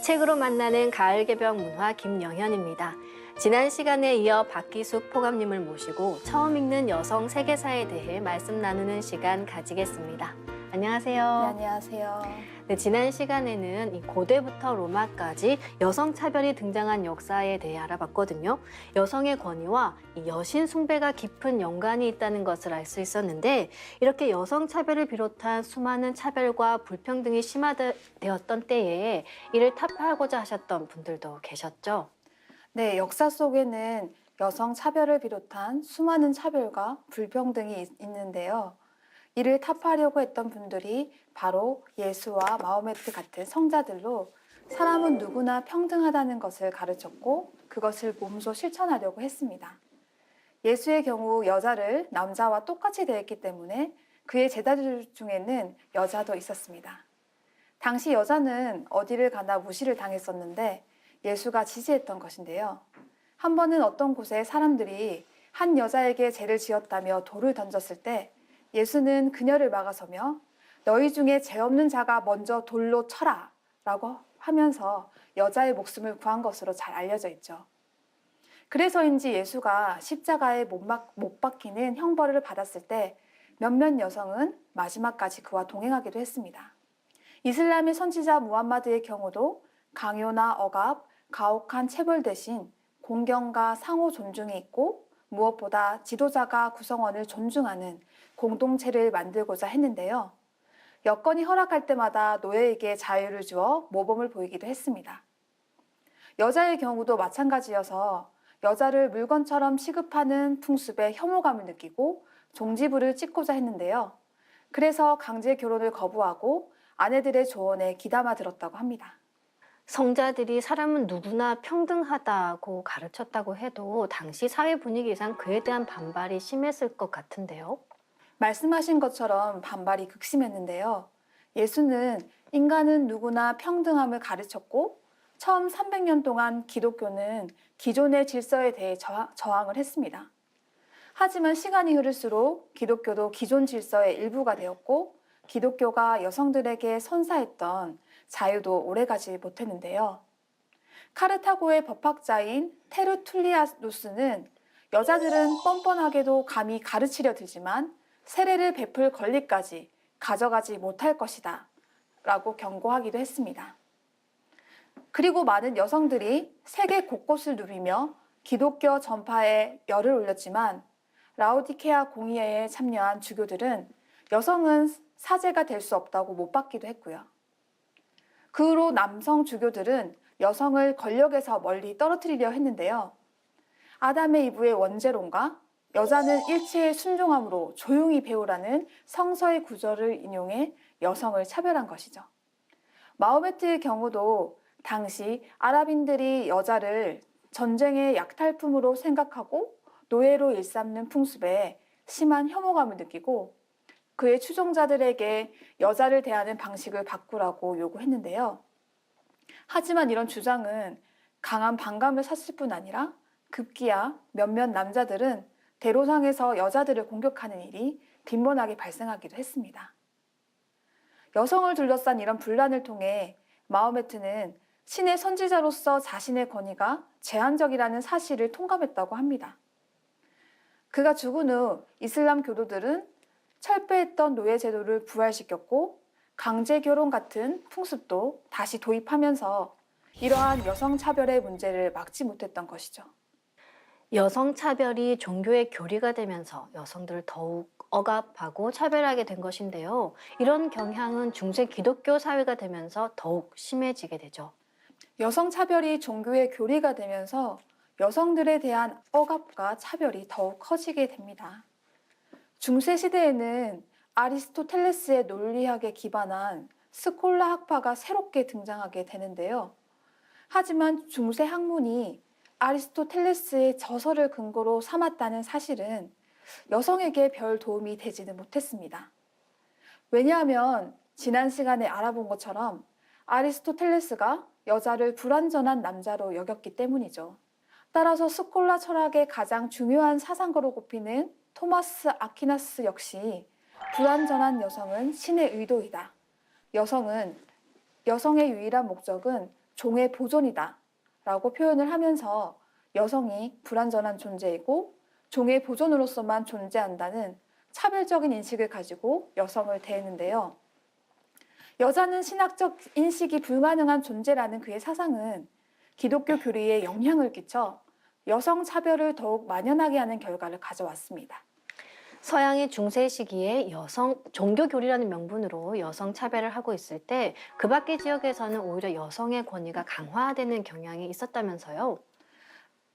책으로 만나는 가을 개병 문화 김영현입니다. 지난 시간에 이어 박기숙 포감님을 모시고 처음 읽는 여성 세계사에 대해 말씀 나누는 시간 가지겠습니다. 안녕하세요. 네, 안녕하세요. 네, 지난 시간에는 이 고대부터 로마까지 여성 차별이 등장한 역사에 대해 알아봤거든요. 여성의 권위와 이 여신 숭배가 깊은 연관이 있다는 것을 알 수 있었는데, 이렇게 여성 차별을 비롯한 수많은 차별과 불평등이 심화되었던 때에 이를 타파하고자 하셨던 분들도 계셨죠. 네, 역사 속에는 여성 차별을 비롯한 수많은 차별과 불평등이 있는데요. 이를 타파하려고 했던 분들이 바로 예수와 마호메트 같은 성자들로 사람은 누구나 평등하다는 것을 가르쳤고 그것을 몸소 실천하려고 했습니다. 예수의 경우 여자를 남자와 똑같이 대했기 때문에 그의 제자들 중에는 여자도 있었습니다. 당시 여자는 어디를 가나 무시를 당했었는데 예수가 지지했던 것인데요. 한 번은 어떤 곳에 사람들이 한 여자에게 죄를 지었다며 돌을 던졌을 때 예수는 그녀를 막아서며 너희 중에 죄 없는 자가 먼저 돌로 쳐라 라고 하면서 여자의 목숨을 구한 것으로 잘 알려져 있죠. 그래서인지 예수가 십자가에 못 박히는 형벌을 받았을 때 몇몇 여성은 마지막까지 그와 동행하기도 했습니다. 이슬람의 선지자 무함마드의 경우도 강요나 억압, 가혹한 체벌 대신 공경과 상호 존중이 있고 무엇보다 지도자가 구성원을 존중하는 공동체를 만들고자 했는데요. 여건이 허락할 때마다 노예에게 자유를 주어 모범을 보이기도 했습니다. 여자의 경우도 마찬가지여서 여자를 물건처럼 취급하는 풍습에 혐오감을 느끼고 종지부를 찍고자 했는데요. 그래서 강제 결혼을 거부하고 아내들의 조언에 귀담아 들었다고 합니다. 성자들이 사람은 누구나 평등하다고 가르쳤다고 해도 당시 사회 분위기상 그에 대한 반발이 심했을 것 같은데요. 말씀하신 것처럼 반발이 극심했는데요. 예수는 인간은 누구나 평등함을 가르쳤고 처음 300년 동안 기독교는 기존의 질서에 대해 저항을 했습니다. 하지만 시간이 흐를수록 기독교도 기존 질서의 일부가 되었고 기독교가 여성들에게 선사했던 자유도 오래가지 못했는데요. 카르타고의 법학자인 테르툴리아누스는 여자들은 뻔뻔하게도 감히 가르치려 들지만 세례를 베풀 권리까지 가져가지 못할 것이다 라고 경고하기도 했습니다. 그리고 많은 여성들이 세계 곳곳을 누비며 기독교 전파에 열을 올렸지만 라오디케아 공의회에 참여한 주교들은 여성은 사제가 될 수 없다고 못 받기도 했고요. 그 후로 남성 주교들은 여성을 권력에서 멀리 떨어뜨리려 했는데요. 아담의 이브의 원죄론과 여자는 일체에 순종함으로 조용히 배우라는 성서의 구절을 인용해 여성을 차별한 것이죠. 마호메트의 경우도 당시 아랍인들이 여자를 전쟁의 약탈품으로 생각하고 노예로 일삼는 풍습에 심한 혐오감을 느끼고 그의 추종자들에게 여자를 대하는 방식을 바꾸라고 요구했는데요. 하지만 이런 주장은 강한 반감을 샀을 뿐 아니라 급기야 몇몇 남자들은 대로상에서 여자들을 공격하는 일이 빈번하게 발생하기도 했습니다. 여성을 둘러싼 이런 분란을 통해 마호메트는 신의 선지자로서 자신의 권위가 제한적이라는 사실을 통감했다고 합니다. 그가 죽은 후 이슬람 교도들은 철폐했던 노예 제도를 부활시켰고 강제 결혼 같은 풍습도 다시 도입하면서 이러한 여성 차별의 문제를 막지 못했던 것이죠. 여성 차별이 종교의 교리가 되면서 여성들을 더욱 억압하고 차별하게 된 것인데요. 이런 경향은 중세 기독교 사회가 되면서 더욱 심해지게 되죠. 여성 차별이 종교의 교리가 되면서 여성들에 대한 억압과 차별이 더욱 커지게 됩니다. 중세 시대에는 아리스토텔레스의 논리학에 기반한 스콜라 학파가 새롭게 등장하게 되는데요. 하지만 중세 학문이 아리스토텔레스의 저서를 근거로 삼았다는 사실은 여성에게 별 도움이 되지는 못했습니다. 왜냐하면 지난 시간에 알아본 것처럼 아리스토텔레스가 여자를 불완전한 남자로 여겼기 때문이죠. 따라서 스콜라 철학의 가장 중요한 사상가로 꼽히는 토마스 아퀴나스 역시 불완전한 여성은 신의 의도이다. 여성의 유일한 목적은 종의 보존이다 라고 표현을 하면서 여성이 불완전한 존재이고 종의 보존으로서만 존재한다는 차별적인 인식을 가지고 여성을 대했는데요. 여자는 신학적 인식이 불가능한 존재라는 그의 사상은 기독교 교리에 영향을 끼쳐 여성 차별을 더욱 만연하게 하는 결과를 가져왔습니다. 서양의 중세 시기에 여성 종교 교리라는 명분으로 여성 차별을 하고 있을 때 그 밖의 지역에서는 오히려 여성의 권위가 강화되는 경향이 있었다면서요.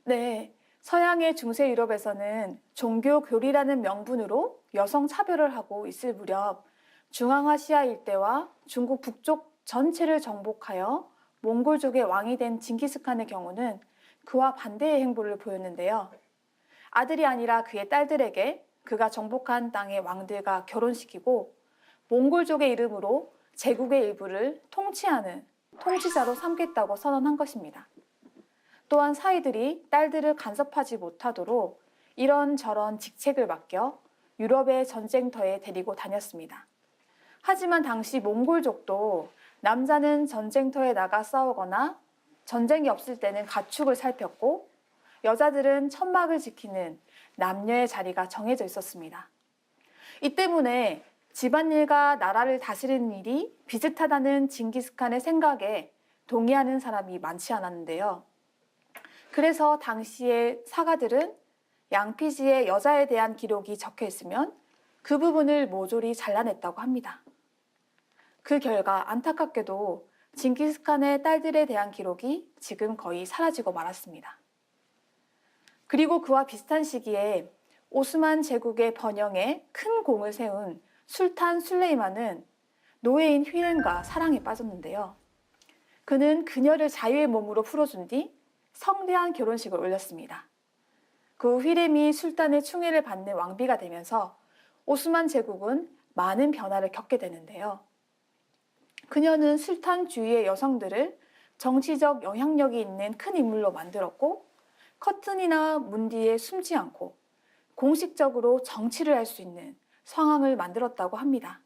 네, 서양의 중세 유럽에서는 종교 교리라는 명분으로 여성 차별을 하고 있을 무렵 중앙아시아 일대와 중국 북쪽 전체를 정복하여 몽골족의 왕이 된 징기스칸의 경우는 그와 반대의 행보를 보였는데요. 아들이 아니라 그의 딸들에게 그가 정복한 땅의 왕들과 결혼시키고 몽골족의 이름으로 제국의 일부를 통치하는 통치자로 삼겠다고 선언한 것입니다. 또한 사이들이 딸들을 간섭하지 못하도록 이런저런 직책을 맡겨 유럽의 전쟁터에 데리고 다녔습니다. 하지만 당시 몽골족도 남자는 전쟁터에 나가 싸우거나 전쟁이 없을 때는 가축을 살폈고 여자들은 천막을 지키는 남녀의 자리가 정해져 있었습니다. 이 때문에 집안일과 나라를 다스리는 일이 비슷하다는 징기스칸의 생각에 동의하는 사람이 많지 않았는데요. 그래서 당시의 사가들은 양피지에 여자에 대한 기록이 적혀 있으면 그 부분을 모조리 잘라냈다고 합니다. 그 결과 안타깝게도 징기스칸의 딸들에 대한 기록이 지금 거의 사라지고 말았습니다. 그리고 그와 비슷한 시기에 오스만 제국의 번영에 큰 공을 세운 술탄 술레이만은 노예인 휘렘과 사랑에 빠졌는데요. 그는 그녀를 자유의 몸으로 풀어준 뒤 성대한 결혼식을 올렸습니다. 그 휘렘이 술탄의 충애를 받는 왕비가 되면서 오스만 제국은 많은 변화를 겪게 되는데요. 그녀는 술탄 주위의 여성들을 정치적 영향력이 있는 큰 인물로 만들었고 커튼이나 문 뒤에 숨지 않고 공식적으로 정치를 할 수 있는 상황을 만들었다고 합니다.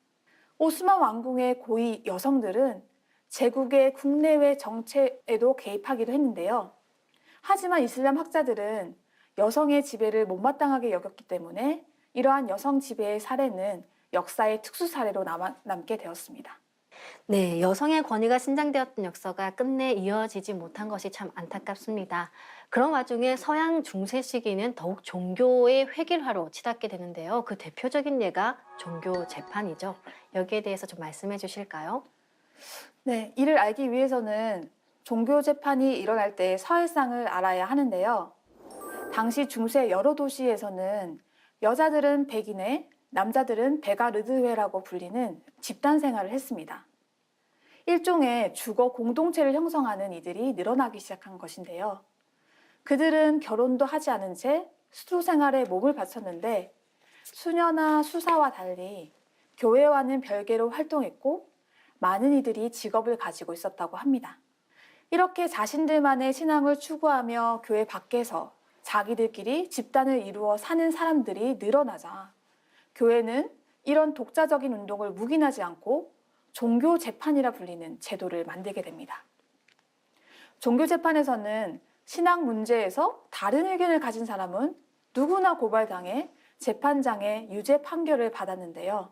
오스만 왕궁의 고위 여성들은 제국의 국내외 정책에도 개입하기도 했는데요. 하지만 이슬람 학자들은 여성의 지배를 못마땅하게 여겼기 때문에 이러한 여성 지배의 사례는 역사의 특수 사례로 남게 되었습니다. 네, 여성의 권위가 신장되었던 역사가 끝내 이어지지 못한 것이 참 안타깝습니다. 그런 와중에 서양 중세 시기는 더욱 종교의 획일화로 치닫게 되는데요. 그 대표적인 예가 종교 재판이죠. 여기에 대해서 좀 말씀해 주실까요? 네, 이를 알기 위해서는 종교 재판이 일어날 때의 사회상을 알아야 하는데요. 당시 중세 여러 도시에서는 여자들은 백인회, 남자들은 베가르드회라고 불리는 집단 생활을 했습니다. 일종의 주거 공동체를 형성하는 이들이 늘어나기 시작한 것인데요. 그들은 결혼도 하지 않은 채 수도 생활에 몸을 바쳤는데 수녀나 수사와 달리 교회와는 별개로 활동했고 많은 이들이 직업을 가지고 있었다고 합니다. 이렇게 자신들만의 신앙을 추구하며 교회 밖에서 자기들끼리 집단을 이루어 사는 사람들이 늘어나자 교회는 이런 독자적인 운동을 묵인하지 않고 종교 재판이라 불리는 제도를 만들게 됩니다. 종교 재판에서는 신앙 문제에서 다른 의견을 가진 사람은 누구나 고발당해 재판장의 유죄 판결을 받았는데요.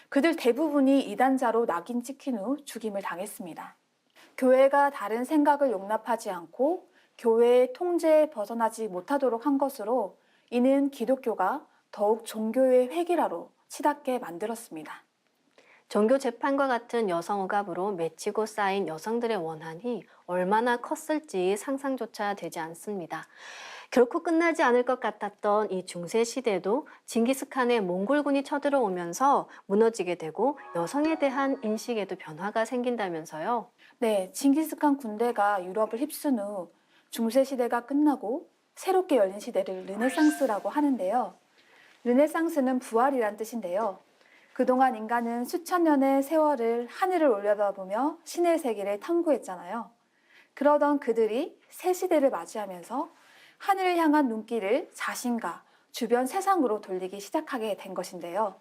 그들 대부분이 이단자로 낙인 찍힌 후 죽임을 당했습니다. 교회가 다른 생각을 용납하지 않고 교회의 통제에 벗어나지 못하도록 한 것으로 이는 기독교가 더욱 종교의 획일화로 치닫게 만들었습니다. 종교 재판과 같은 여성 억압으로 맺히고 쌓인 여성들의 원한이 얼마나 컸을지 상상조차 되지 않습니다. 결코 끝나지 않을 것 같았던 이 중세 시대도 징기스칸의 몽골군이 쳐들어오면서 무너지게 되고 여성에 대한 인식에도 변화가 생긴다면서요. 네, 징기스칸 군대가 유럽을 휩쓴 후 중세 시대가 끝나고 새롭게 열린 시대를 르네상스라고 하는데요. 르네상스는 부활이란 뜻인데요. 그동안 인간은 수천 년의 세월을 하늘을 올려다보며 신의 세계를 탐구했잖아요. 그러던 그들이 새 시대를 맞이하면서 하늘을 향한 눈길을 자신과 주변 세상으로 돌리기 시작하게 된 것인데요.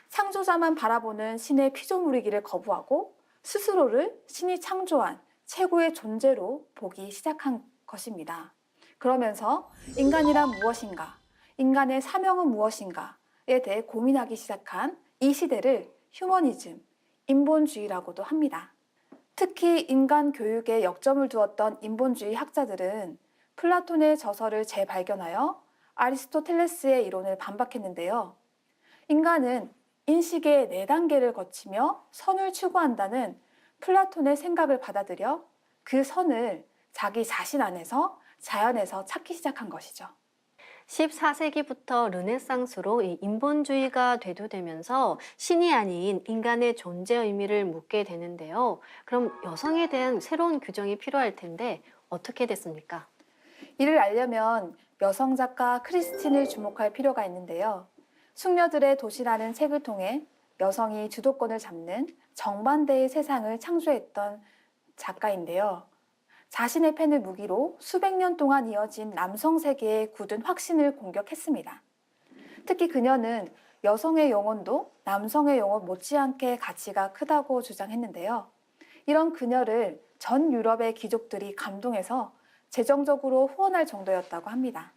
창조자만 바라보는 신의 피조물이기를 거부하고 스스로를 신이 창조한 최고의 존재로 보기 시작한 것입니다. 그러면서 인간이란 무엇인가, 인간의 사명은 무엇인가에 대해 고민하기 시작한 이 시대를 휴머니즘, 인본주의라고도 합니다. 특히 인간 교육에 역점을 두었던 인본주의 학자들은 플라톤의 저서를 재발견하여 아리스토텔레스의 이론을 반박했는데요. 인간은 인식의 4단계를 거치며 선을 추구한다는 플라톤의 생각을 받아들여 그 선을 자기 자신 안에서 자연에서 찾기 시작한 것이죠. 14세기부터 르네상스로 이 인본주의가 대두되면서 신이 아닌 인간의 존재 의미를 묻게 되는데요. 그럼 여성에 대한 새로운 규정이 필요할 텐데 어떻게 됐습니까? 이를 알려면 여성 작가 크리스틴을 주목할 필요가 있는데요. 숙녀들의 도시라는 책을 통해 여성이 주도권을 잡는 정반대의 세상을 창조했던 작가인데요. 자신의 펜을 무기로 수백 년 동안 이어진 남성 세계의 굳은 확신을 공격했습니다. 특히 그녀는 여성의 영혼도 남성의 영혼 못지않게 가치가 크다고 주장했는데요. 이런 그녀를 전 유럽의 귀족들이 감동해서 재정적으로 후원할 정도였다고 합니다.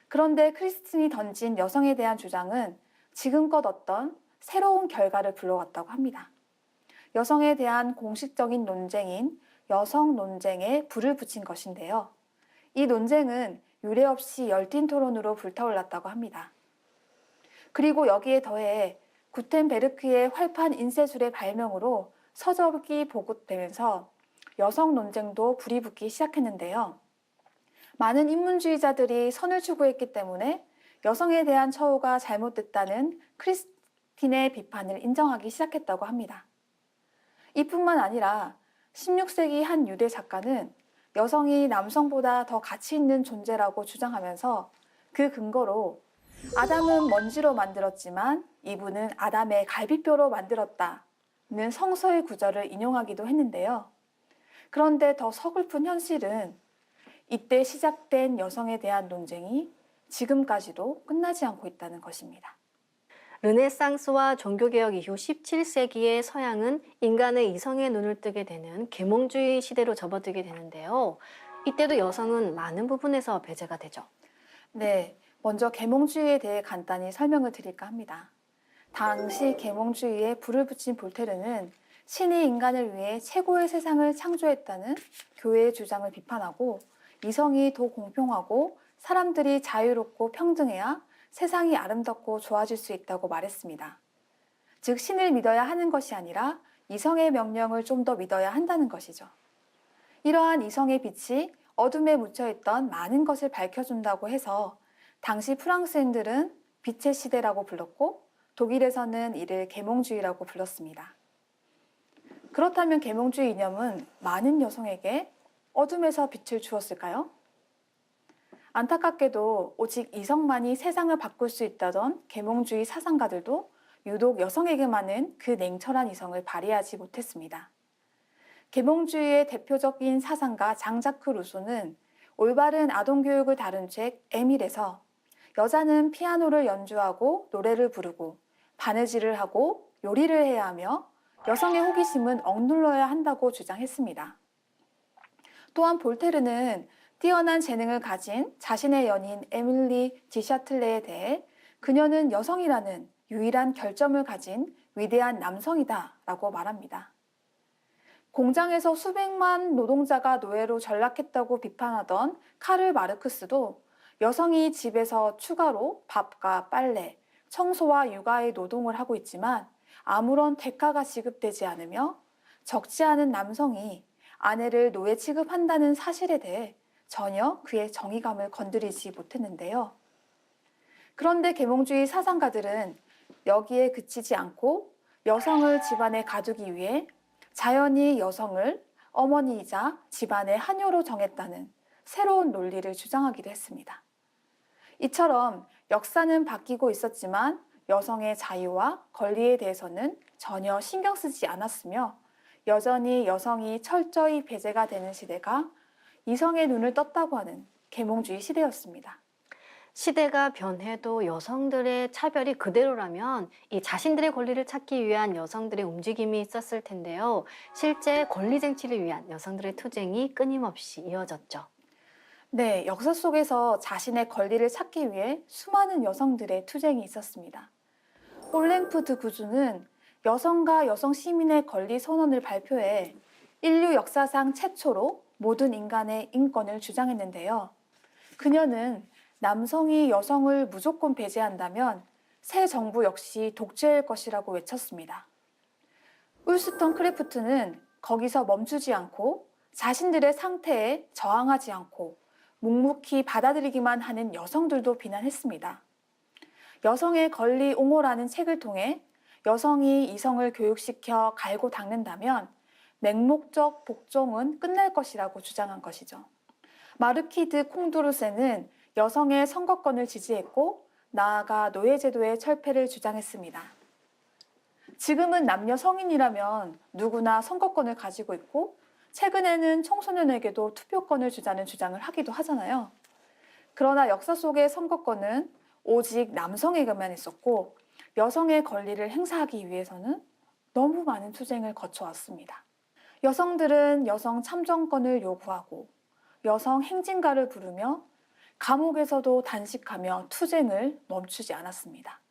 그런데 크리스틴이 던진 여성에 대한 주장은 지금껏 어떤 새로운 결과를 불러왔다고 합니다. 여성에 대한 공식적인 논쟁인 여성 논쟁에 불을 붙인 것인데요. 이 논쟁은 유례 없이 열띤 토론으로 불타올랐다고 합니다. 그리고 여기에 더해 구텐베르크의 활판 인쇄술의 발명으로 서적이 보급되면서 여성 논쟁도 불이 붙기 시작했는데요. 많은 인문주의자들이 선을 추구했기 때문에 여성에 대한 처우가 잘못됐다는 크리스틴의 비판을 인정하기 시작했다고 합니다. 이뿐만 아니라 16세기 한 유대 작가는 여성이 남성보다 더 가치 있는 존재라고 주장하면서 그 근거로 아담은 먼지로 만들었지만 이분은 아담의 갈비뼈로 만들었다는 성서의 구절을 인용하기도 했는데요. 그런데 더 서글픈 현실은 이때 시작된 여성에 대한 논쟁이 지금까지도 끝나지 않고 있다는 것입니다. 르네상스와 종교개혁 이후 17세기의 서양은 인간의 이성의 눈을 뜨게 되는 계몽주의 시대로 접어들게 되는데요. 이때도 여성은 많은 부분에서 배제가 되죠. 네, 먼저 계몽주의에 대해 간단히 설명을 드릴까 합니다. 당시 계몽주의에 불을 붙인 볼테르는 신이 인간을 위해 최고의 세상을 창조했다는 교회의 주장을 비판하고 이성이 더 공평하고 사람들이 자유롭고 평등해야 세상이 아름답고 좋아질 수 있다고 말했습니다. 즉 신을 믿어야 하는 것이 아니라 이성의 명령을 좀 더 믿어야 한다는 것이죠. 이러한 이성의 빛이 어둠에 묻혀있던 많은 것을 밝혀준다고 해서 당시 프랑스인들은 빛의 시대라고 불렀고 독일에서는 이를 계몽주의라고 불렀습니다. 그렇다면 계몽주의 이념은 많은 여성에게 어둠에서 빛을 주었을까요? 안타깝게도 오직 이성만이 세상을 바꿀 수 있다던 계몽주의 사상가들도 유독 여성에게만은 그 냉철한 이성을 발휘하지 못했습니다. 계몽주의의 대표적인 사상가 장자크 루소는 올바른 아동교육을 다룬 책 에밀에서 여자는 피아노를 연주하고 노래를 부르고 바느질을 하고 요리를 해야 하며 여성의 호기심은 억눌러야 한다고 주장했습니다. 또한 볼테르는 뛰어난 재능을 가진 자신의 연인 에밀리 디샤틀레에 대해 그녀는 여성이라는 유일한 결점을 가진 위대한 남성이다 라고 말합니다. 공장에서 수백만 노동자가 노예로 전락했다고 비판하던 카를 마르크스도 여성이 집에서 추가로 밥과 빨래, 청소와 육아의 노동을 하고 있지만 아무런 대가가 지급되지 않으며 적지 않은 남성이 아내를 노예 취급한다는 사실에 대해 전혀 그의 정의감을 건드리지 못했는데요. 그런데 계몽주의 사상가들은 여기에 그치지 않고 여성을 집안에 가두기 위해 자연히 여성을 어머니이자 집안의 하녀로 정했다는 새로운 논리를 주장하기도 했습니다. 이처럼 역사는 바뀌고 있었지만 여성의 자유와 권리에 대해서는 전혀 신경 쓰지 않았으며 여전히 여성이 철저히 배제가 되는 시대가 이성의 눈을 떴다고 하는 계몽주의 시대였습니다. 시대가 변해도 여성들의 차별이 그대로라면 이 자신들의 권리를 찾기 위한 여성들의 움직임이 있었을 텐데요. 실제 권리 쟁취를 위한 여성들의 투쟁이 끊임없이 이어졌죠. 네, 역사 속에서 자신의 권리를 찾기 위해 수많은 여성들의 투쟁이 있었습니다. 홀랭푸드 구주는 여성과 여성 시민의 권리 선언을 발표해 인류 역사상 최초로 모든 인간의 인권을 주장했는데요. 그녀는 남성이 여성을 무조건 배제한다면 새 정부 역시 독재일 것이라고 외쳤습니다. 울스턴 크래프트는 거기서 멈추지 않고 자신들의 상태에 저항하지 않고 묵묵히 받아들이기만 하는 여성들도 비난했습니다. 여성의 권리 옹호라는 책을 통해 여성이 이성을 교육시켜 갈고 닦는다면 맹목적 복종은 끝날 것이라고 주장한 것이죠. 마르키드 콩두르세는 여성의 선거권을 지지했고 나아가 노예제도의 철폐를 주장했습니다. 지금은 남녀 성인이라면 누구나 선거권을 가지고 있고 최근에는 청소년에게도 투표권을 주자는 주장을 하기도 하잖아요. 그러나 역사 속의 선거권은 오직 남성에게만 있었고 여성의 권리를 행사하기 위해서는 너무 많은 투쟁을 거쳐왔습니다. 여성들은 여성 참정권을 요구하고 여성 행진가를 부르며 감옥에서도 단식하며 투쟁을 멈추지 않았습니다.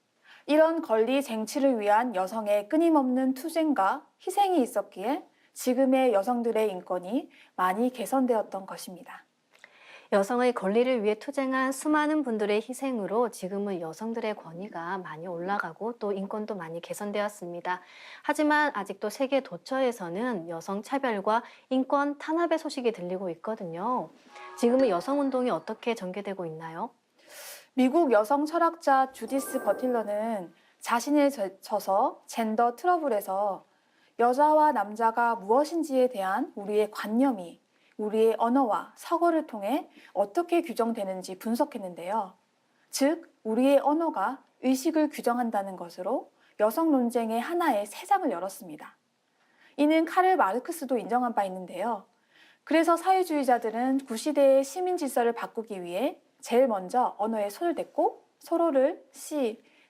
이런 권리 쟁취를 위한 여성의 끊임없는 투쟁과 희생이 있었기에 지금의 여성들의 인권이 많이 개선되었던 것입니다. 여성의 권리를 위해 투쟁한 수많은 분들의 희생으로 지금은 여성들의 권위가 많이 올라가고 또 인권도 많이 개선되었습니다. 하지만 아직도 세계 도처에서는 여성 차별과 인권 탄압의 소식이 들리고 있거든요. 지금은 여성 운동이 어떻게 전개되고 있나요? 미국 여성 철학자 주디스 버틸러는 자신의 저서 젠더 트러블에서 여자와 남자가 무엇인지에 대한 우리의 관념이 우리의 언어와 사고를 통해 어떻게 규정되는지 분석했는데요. 즉, 우리의 언어가 의식을 규정한다는 것으로 여성 논쟁의 하나의 세상을 열었습니다. 이는 카를 마르크스도 인정한 바 있는데요. 그래서 사회주의자들은 구시대의 시민 질서를 바꾸기 위해 제일 먼저 언어에 손을 댔고 서로를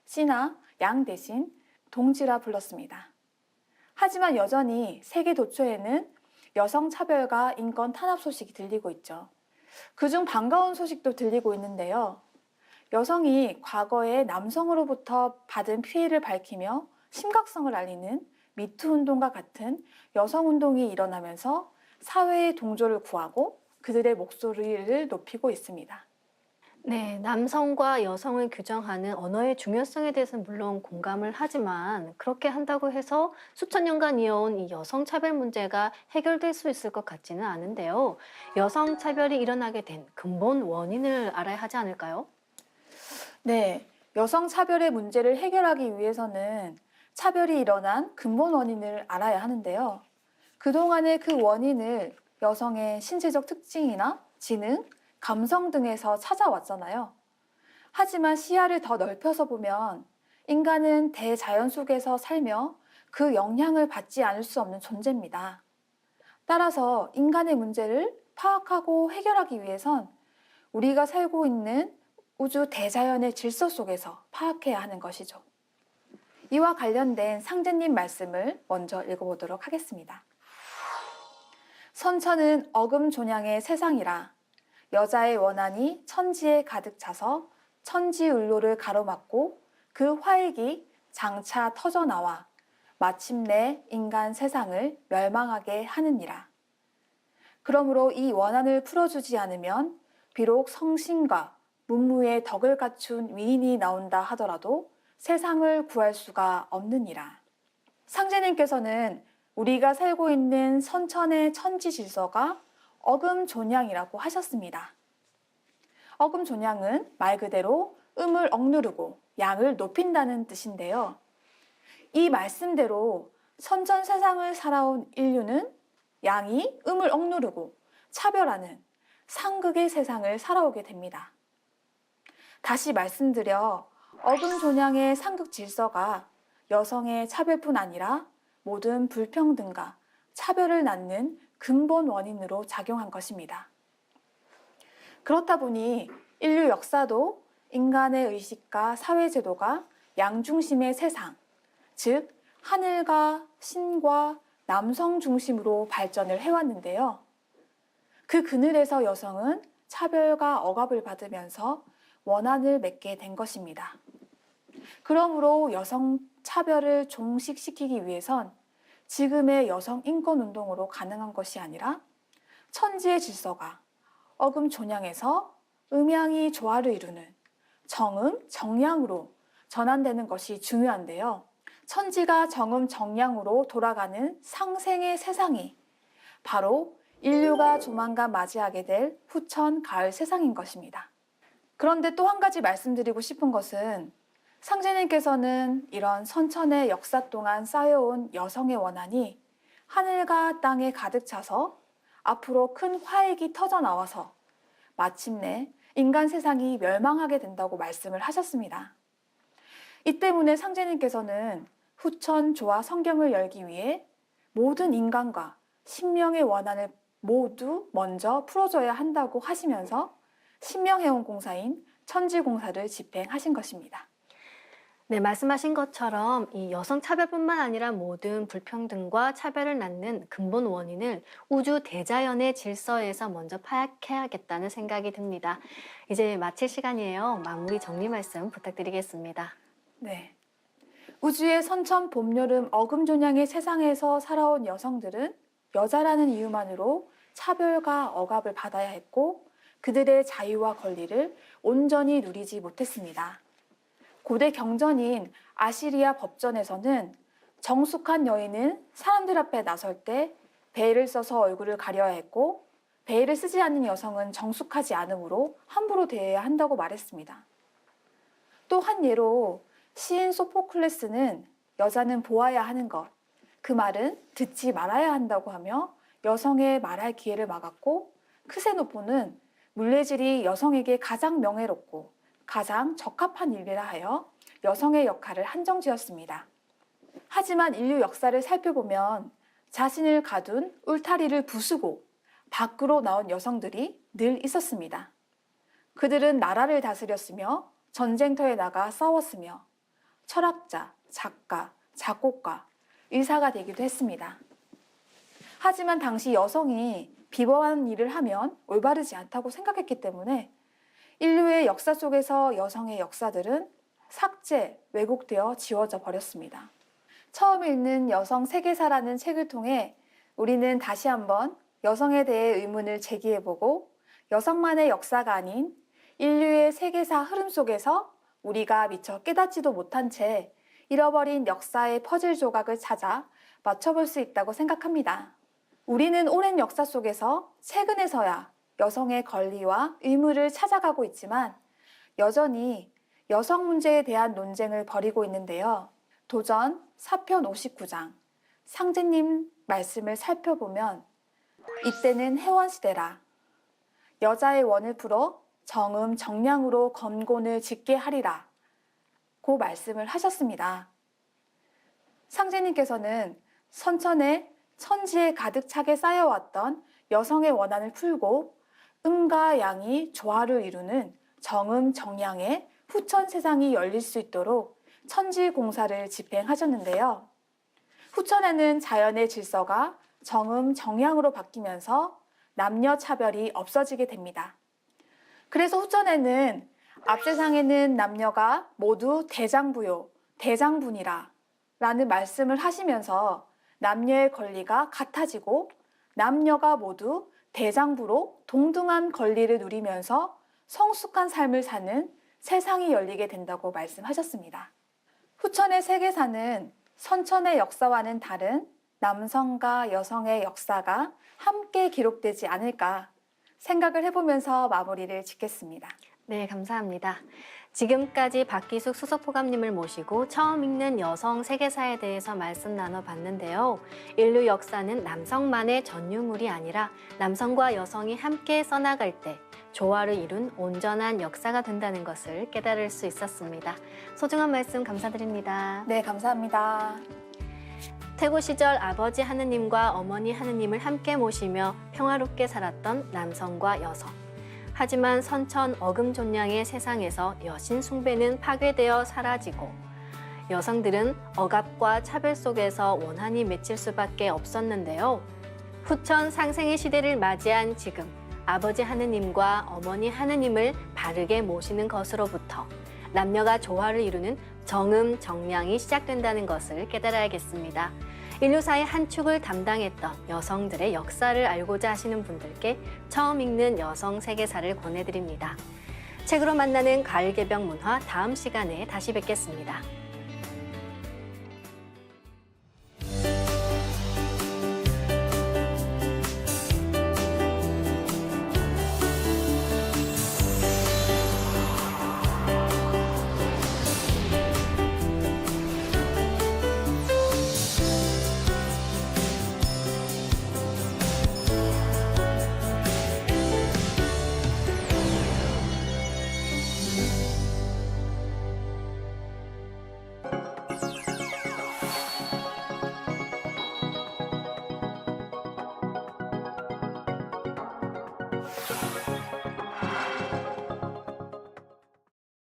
씨나 양 대신 동지라 불렀습니다. 하지만 여전히 세계 도처에는 여성 차별과 인권 탄압 소식이 들리고 있죠. 그중 반가운 소식도 들리고 있는데요. 여성이 과거에 남성으로부터 받은 피해를 밝히며 심각성을 알리는 미투 운동과 같은 여성 운동이 일어나면서 사회의 동조를 구하고 그들의 목소리를 높이고 있습니다. 네, 남성과 여성을 규정하는 언어의 중요성에 대해서는 물론 공감을 하지만 그렇게 한다고 해서 수천 년간 이어온 이 여성 차별 문제가 해결될 수 있을 것 같지는 않은데요. 여성 차별이 일어나게 된 근본 원인을 알아야 하지 않을까요? 네, 여성 차별의 문제를 해결하기 위해서는 차별이 일어난 근본 원인을 알아야 하는데요. 그동안의 그 원인을 여성의 신체적 특징이나 지능, 감성 등에서 찾아왔잖아요. 하지만 시야를 더 넓혀서 보면 인간은 대자연 속에서 살며 그 영향을 받지 않을 수 없는 존재입니다. 따라서 인간의 문제를 파악하고 해결하기 위해선 우리가 살고 있는 우주 대자연의 질서 속에서 파악해야 하는 것이죠. 이와 관련된 상제님 말씀을 먼저 읽어보도록 하겠습니다. 선천은 어금존양의 세상이라 여자의 원한이 천지에 가득 차서 천지의료를 가로막고 그 화액이 장차 터져나와 마침내 인간 세상을 멸망하게 하느니라. 그러므로 이 원한을 풀어주지 않으면 비록 성신과 문무의 덕을 갖춘 위인이 나온다 하더라도 세상을 구할 수가 없느니라. 상제님께서는 우리가 살고 있는 선천의 천지 질서가 어금존양이라고 하셨습니다. 어금존양은 말 그대로 음을 억누르고 양을 높인다는 뜻인데요. 이 말씀대로 선전 세상을 살아온 인류는 양이 음을 억누르고 차별하는 상극의 세상을 살아오게 됩니다. 다시 말씀드려 어금존양의 상극 질서가 여성의 차별뿐 아니라 모든 불평등과 차별을 낳는 근본 원인으로 작용한 것입니다. 그렇다 보니 인류 역사도 인간의 의식과 사회제도가 양중심의 세상, 즉 하늘과 신과 남성 중심으로 발전을 해왔는데요. 그 그늘에서 여성은 차별과 억압을 받으면서 원한을 맺게 된 것입니다. 그러므로 여성 차별을 종식시키기 위해선 지금의 여성 인권 운동으로 가능한 것이 아니라 천지의 질서가 어금존양에서 음양이 조화를 이루는 정음, 정양으로 전환되는 것이 중요한데요. 천지가 정음, 정양으로 돌아가는 상생의 세상이 바로 인류가 조만간 맞이하게 될 후천 가을 세상인 것입니다. 그런데 또 한 가지 말씀드리고 싶은 것은 상제님께서는 이런 선천의 역사 동안 쌓여온 여성의 원한이 하늘과 땅에 가득 차서 앞으로 큰 화액이 터져 나와서 마침내 인간 세상이 멸망하게 된다고 말씀을 하셨습니다. 이 때문에 상제님께서는 후천조와 성경을 열기 위해 모든 인간과 신명의 원한을 모두 먼저 풀어줘야 한다고 하시면서 신명해운공사인 천지공사를 집행하신 것입니다. 네, 말씀하신 것처럼 이 여성 차별뿐만 아니라 모든 불평등과 차별을 낳는 근본 원인을 우주 대자연의 질서에서 먼저 파악해야겠다는 생각이 듭니다. 이제 마칠 시간이에요. 마무리 정리 말씀 부탁드리겠습니다. 네. 우주의 선천, 봄, 여름, 어금존양의 세상에서 살아온 여성들은 여자라는 이유만으로 차별과 억압을 받아야 했고 그들의 자유와 권리를 온전히 누리지 못했습니다. 고대 경전인 아시리아 법전에서는 정숙한 여인은 사람들 앞에 나설 때 베일을 써서 얼굴을 가려야 했고 베일을 쓰지 않는 여성은 정숙하지 않으므로 함부로 대해야 한다고 말했습니다. 또 한 예로 시인 소포클레스는 여자는 보아야 하는 것, 그 말은 듣지 말아야 한다고 하며 여성의 말할 기회를 막았고 크세노포는 물레질이 여성에게 가장 명예롭고 가장 적합한 일이라 하여 여성의 역할을 한정지었습니다. 하지만 인류 역사를 살펴보면 자신을 가둔 울타리를 부수고 밖으로 나온 여성들이 늘 있었습니다. 그들은 나라를 다스렸으며 전쟁터에 나가 싸웠으며 철학자, 작가, 작곡가, 의사가 되기도 했습니다. 하지만 당시 여성이 비범한 일을 하면 올바르지 않다고 생각했기 때문에 인류의 역사 속에서 여성의 역사들은 삭제, 왜곡되어 지워져 버렸습니다. 처음 읽는 여성 세계사라는 책을 통해 우리는 다시 한번 여성에 대해 의문을 제기해보고 여성만의 역사가 아닌 인류의 세계사 흐름 속에서 우리가 미처 깨닫지도 못한 채 잃어버린 역사의 퍼즐 조각을 찾아 맞춰볼 수 있다고 생각합니다. 우리는 오랜 역사 속에서 최근에서야 여성의 권리와 의무를 찾아가고 있지만 여전히 여성 문제에 대한 논쟁을 벌이고 있는데요. 도전 4편 59장 상제님 말씀을 살펴보면 이때는 해원시대라. 여자의 원을 풀어 정음 정량으로 건곤을 짓게 하리라. 고 말씀을 하셨습니다. 상제님께서는 선천에 천지에 가득 차게 쌓여왔던 여성의 원한을 풀고 음과 양이 조화를 이루는 정음 정양의 후천 세상이 열릴 수 있도록 천지공사를 집행하셨는데요. 후천에는 자연의 질서가 정음 정양으로 바뀌면서 남녀 차별이 없어지게 됩니다. 그래서 후천에는 앞세상에는 남녀가 모두 대장부요, 대장분이라 라는 말씀을 하시면서 남녀의 권리가 같아지고 남녀가 모두 대장부로 동등한 권리를 누리면서 성숙한 삶을 사는 세상이 열리게 된다고 말씀하셨습니다. 후천의 세계사는 선천의 역사와는 다른 남성과 여성의 역사가 함께 기록되지 않을까 생각을 해보면서 마무리를 짓겠습니다. 네, 감사합니다. 지금까지 박기숙 수석포감님을 모시고 처음 읽는 여성 세계사에 대해서 말씀 나눠봤는데요. 인류 역사는 남성만의 전유물이 아니라 남성과 여성이 함께 써나갈 때 조화를 이룬 온전한 역사가 된다는 것을 깨달을 수 있었습니다. 소중한 말씀 감사드립니다. 네, 감사합니다. 태고 시절 아버지 하느님과 어머니 하느님을 함께 모시며 평화롭게 살았던 남성과 여성. 하지만 선천 어금존량의 세상에서 여신 숭배는 파괴되어 사라지고 여성들은 억압과 차별 속에서 원한이 맺힐 수밖에 없었는데요. 후천 상생의 시대를 맞이한 지금 아버지 하느님과 어머니 하느님을 바르게 모시는 것으로부터 남녀가 조화를 이루는 정음, 정량이 시작된다는 것을 깨달아야겠습니다. 인류사의 한 축을 담당했던 여성들의 역사를 알고자 하시는 분들께 처음 읽는 여성 세계사를 권해드립니다. 책으로 만나는 가을 개병 문화 다음 시간에 다시 뵙겠습니다.